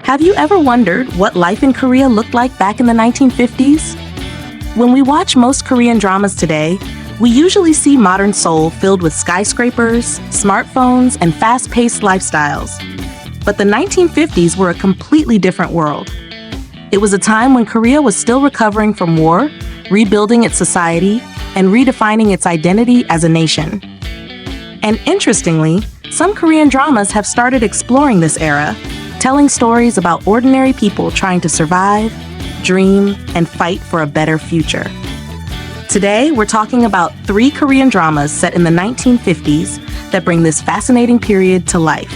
Have you ever wondered what life in Korea looked like back in the 1950s? When we watch most Korean dramas today, we usually see modern Seoul filled with skyscrapers, smartphones, and fast-paced lifestyles. But the 1950s were a completely different world. It was a time when Korea was still recovering from war, rebuilding its society, and redefining its identity as a nation. And interestingly, some Korean dramas have started exploring this era, telling stories about ordinary people trying to survive, dream, and fight for a better future. Today, we're talking about 3 Korean dramas set in the 1950s that bring this fascinating period to life.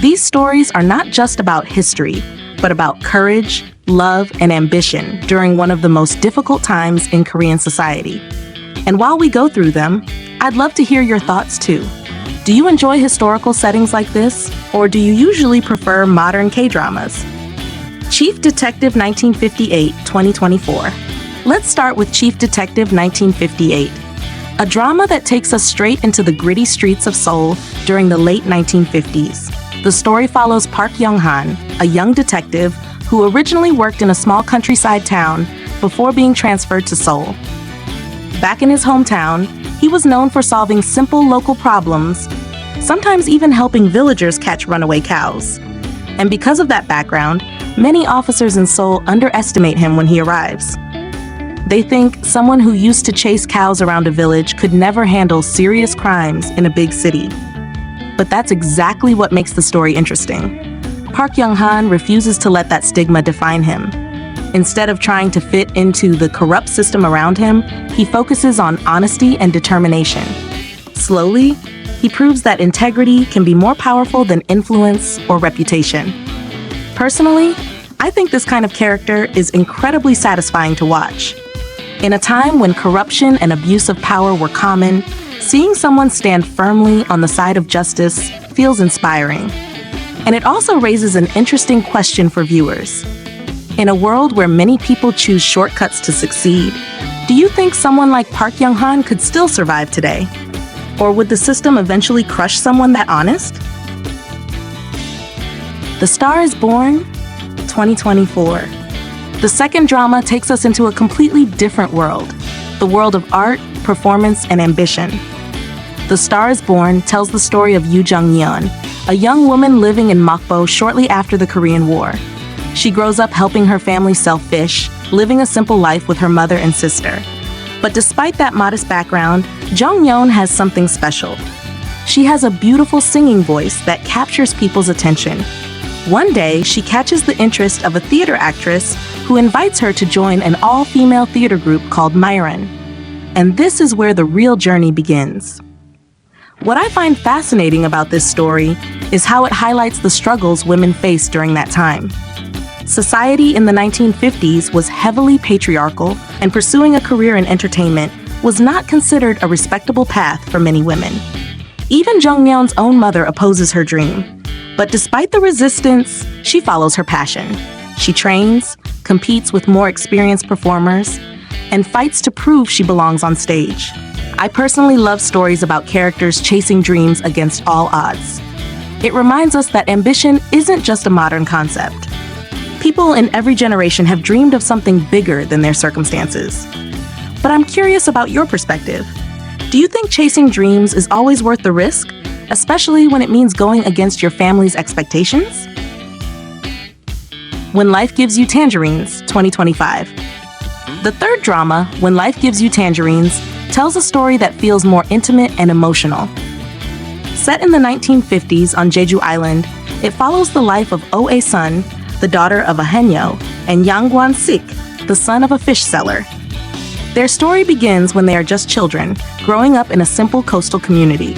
These stories are not just about history, but about courage, love, and ambition during one of the most difficult times in Korean society. And while we go through them, I'd love to hear your thoughts too. Do you enjoy historical settings like this, or do you usually prefer modern K-dramas? Chief Detective 1958, 2024. Let's start with Chief Detective 1958, a drama that takes us straight into the gritty streets of Seoul during the late 1950s. The story follows Park Young-han, a young detective who originally worked in a small countryside town before being transferred to Seoul. Back in his hometown, he was known for solving simple local problems, sometimes even helping villagers catch runaway cows. And because of that background, many officers in Seoul underestimate him when he arrives. They think someone who used to chase cows around a village could never handle serious crimes in a big city. But that's exactly what makes the story interesting. Park Young-han refuses to let that stigma define him. Instead of trying to fit into the corrupt system around him, he focuses on honesty and determination. Slowly, he proves that integrity can be more powerful than influence or reputation. Personally, I think this kind of character is incredibly satisfying to watch. In a time when corruption and abuse of power were common, seeing someone stand firmly on the side of justice feels inspiring. And it also raises an interesting question for viewers. In a world where many people choose shortcuts to succeed, do you think someone like Park Young-han could still survive today? Or would the system eventually crush someone that honest? The Star is Born, 2024. The second drama takes us into a completely different world, the world of art, performance, and ambition. The Star is Born tells the story of Jeongnyeon, a young woman living in Mokpo shortly after the Korean War. She grows up helping her family sell fish, living a simple life with her mother and sister. But despite that modest background, Jeongnyeon has something special. She has a beautiful singing voice that captures people's attention. One day, she catches the interest of a theater actress who invites her to join an all-female theater group called Myron. And this is where the real journey begins. What I find fascinating about this story is how it highlights the struggles women faced during that time. Society in the 1950s was heavily patriarchal, and pursuing a career in entertainment was not considered a respectable path for many women. Even Jeongnyeon's own mother opposes her dream. But despite the resistance, she follows her passion. She trains, competes with more experienced performers, and fights to prove she belongs on stage. I personally love stories about characters chasing dreams against all odds. It reminds us that ambition isn't just a modern concept. People in every generation have dreamed of something bigger than their circumstances. But I'm curious about your perspective. Do you think chasing dreams is always worth the risk, especially when it means going against your family's expectations? When Life Gives You Tangerines, 2025. The third drama, When Life Gives You Tangerines, tells a story that feels more intimate and emotional. Set in the 1950s on Jeju Island, it follows the life of Oh Ae-sun, the daughter of a haenyeo, and Yang Gwan-sik, the son of a fish seller. Their story begins when they are just children, growing up in a simple coastal community.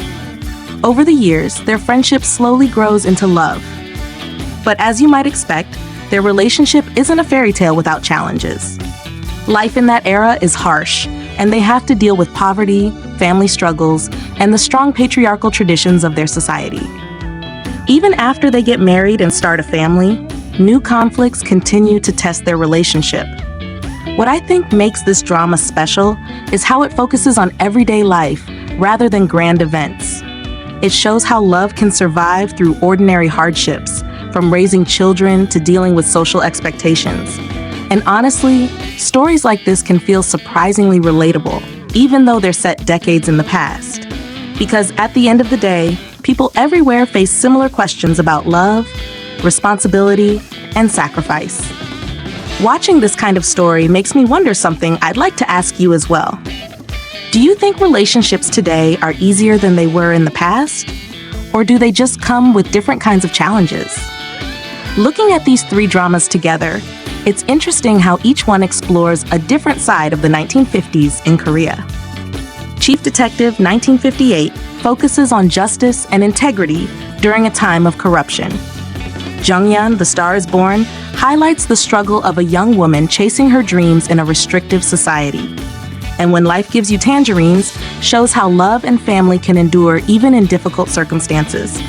Over the years, their friendship slowly grows into love. But as you might expect, their relationship isn't a fairy tale without challenges. Life in that era is harsh, and they have to deal with poverty, family struggles, and the strong patriarchal traditions of their society. Even after they get married and start a family, new conflicts continue to test their relationship. What I think makes this drama special is how it focuses on everyday life rather than grand events. It shows how love can survive through ordinary hardships, from raising children to dealing with social expectations. And honestly, stories like this can feel surprisingly relatable, even though they're set decades in the past. Because at the end of the day, people everywhere face similar questions about love, responsibility, and sacrifice. Watching this kind of story makes me wonder something I'd like to ask you as well. Do you think relationships today are easier than they were in the past? Or do they just come with different kinds of challenges? Looking at these three dramas together, it's interesting how each one explores a different side of the 1950s in Korea. Chief Detective 1958 focuses on justice and integrity during a time of corruption. Jeongnyeon, The Star is Born, highlights the struggle of a young woman chasing her dreams in a restrictive society. And When Life Gives You Tangerines shows how love and family can endure even in difficult circumstances.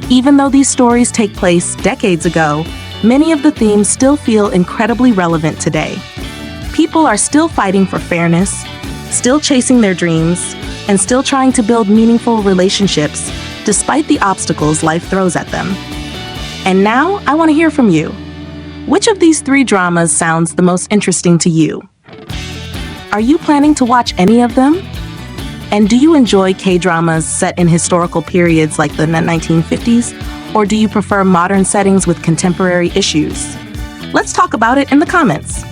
Even though these stories take place decades ago, many of the themes still feel incredibly relevant today. People are still fighting for fairness, still chasing their dreams, and still trying to build meaningful relationships despite the obstacles life throws at them. And now, I want to hear from you. Which of these three dramas sounds the most interesting to you? Are you planning to watch any of them? And do you enjoy K-dramas set in historical periods like the 1950s? Or do you prefer modern settings with contemporary issues? Let's talk about it in the comments.